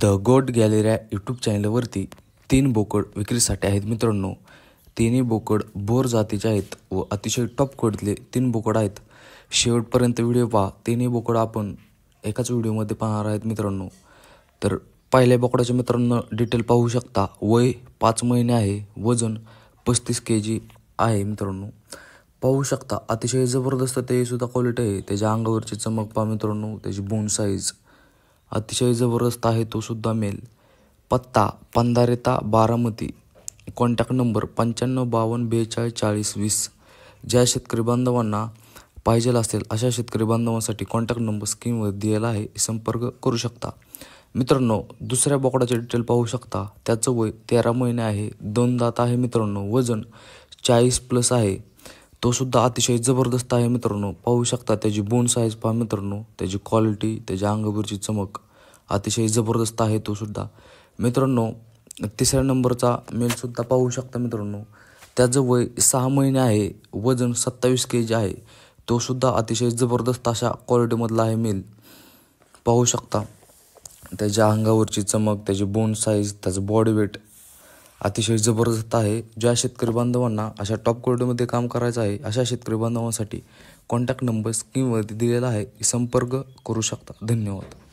The गोट gallery YouTube चॅनलवरती 3 बोकड विक्रीसाठी आहेत मित्रांनो। तिन्ही बोकड बोर जातीचे आहेत व अतिशय टॉप क्वालिटीतले 3 बोकड आहेत। शेवटपर्यंत व्हिडिओ पहा। तिन्ही बोकड आपण एकाच व्हिडिओमध्ये पाहणार आहेत मित्रांनो। तर पहिल्या बोकडाचे मित्रांनो डिटेल पाहू शकता। वय 5 महिने आहे, वजन 35 kg आहे मित्रांनो। पाहू शकता अतिशय जबरदस्त ते सुद्धा क्वालिटी आहे। त्याच्या अंगावरची चमक पहा मित्रांनो, त्याची बोन साईज अतिशय जबरदस्त आहे। तो सुद्धा मेल। पत्ता पंधारेता बारामती। Contact number 9552424020। ज्या शेतकरी बांधवांना पाहिजे असेल अशा शेतकरी बांधवांसाठी कॉन्टॅक्ट नंबर स्क्रीनवर दिलेला आहे, संपर्क करू शकता मित्रांनो। दुसऱ्या बोकडाचे डिटेल पाहू शकता। त्याचं वय 13 महिने आहे, 2 दात आहे मित्रांनो। वजन 40+ आहे। तो सुद्धा अतिशय जबरदस्त आहे मित्रांनो। पाहू शकता त्याची बोन साईज पहा मित्रांनो, त्याची क्वालिटी, त्याच्या अंगावरची चमक अतिशय जबरदस्त आहे तो सुद्धा मित्रांनो। तिसऱ्या नंबरचा मेल सुद्धा पाहू शकता मित्रांनो। त्याचं वय 6 महिने आहे, वजन 27 kg आहे। तो सुद्धा अतिशय जबरदस्त अशा क्वालिटीमधला आहे मेल। पाहू शकता त्याच्या अंगावरची चमक, त्याची बोन साईज, त्याचं बॉडी वेट अतिशय जबरदस्त आहे। ज्या शेतकरी बांधवांना अशा टॉप क्वालिटीमध्ये काम करायचं आहे अशा शेतकरी बांधवांसाठी कॉन्टॅक्ट नंबर स्क्रीनवरती दिलेला आहे, संपर्क करू शकता। धन्यवाद।